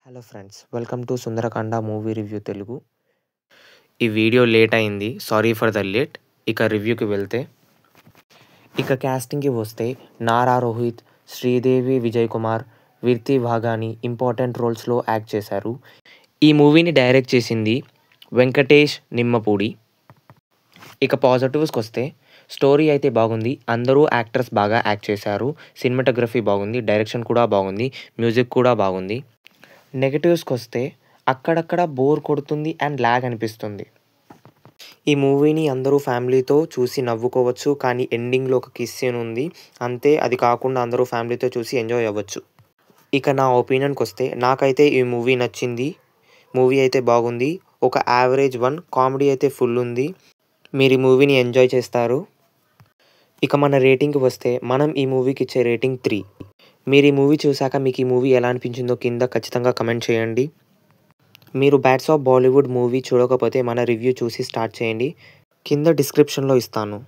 Hello friends, welcome to Sundarakanda movie review Telugu. ఈ video late అయింది, sorry for the late. ఇక రివ్యూకి వెళ్తే, ఇక క్యాస్టింగ్కి వస్తే నారా రోహిత్, శ్రీదేవి విజయ్ కుమార్, విర్తి వాఘాని ఇంపార్టెంట్ రోల్స్లో యాక్ట్ చేశారు. ఈ మూవీని డైరెక్ట్ చేసింది వెంకటేష్ నిమ్మపూడి. ఇక పాజిటివ్స్కి వస్తే, స్టోరీ అయితే బాగుంది, అందరూ యాక్టర్స్ బాగా యాక్ట్ చేశారు, సినిమాటోగ్రఫీ బాగుంది, డైరెక్షన్ కూడా బాగుంది, మ్యూజిక్ కూడా బాగుంది. నెగటివ్స్కి వస్తే అక్కడక్కడ బోర్ కొడుతుంది అండ్ ల్యాగ్ అనిపిస్తుంది. ఈ మూవీని అందరూ ఫ్యామిలీతో చూసి నవ్వుకోవచ్చు, కానీ ఎండింగ్లో ఒక కిస్ సీన్ ఉంది అంతే. అది కాకుండా అందరూ ఫ్యామిలీతో చూసి ఎంజాయ్ అవ్వచ్చు. ఇక నా ఒపీనియన్కి వస్తే నాకైతే ఈ మూవీ నచ్చింది. మూవీ అయితే బాగుంది, ఒక యావరేజ్ 1. కామెడీ అయితే ఫుల్ ఉంది. మీరు ఈ మూవీని ఎంజాయ్ చేస్తారు. ఇక మన రేటింగ్కి వస్తే మనం ఈ మూవీకి ఇచ్చే రేటింగ్ 3. మీరు ఈ మూవీ చూశాక మీకు ఈ మూవీ ఎలా అనిపించిందో కింద ఖచ్చితంగా కమెంట్ చేయండి. మీరు బ్యాట్స్ ఆఫ్ బాలీవుడ్ మూవీ చూడకపోతే మన రివ్యూ చూసి స్టార్ట్ చేయండి, కింద డిస్క్రిప్షన్లో ఇస్తాను.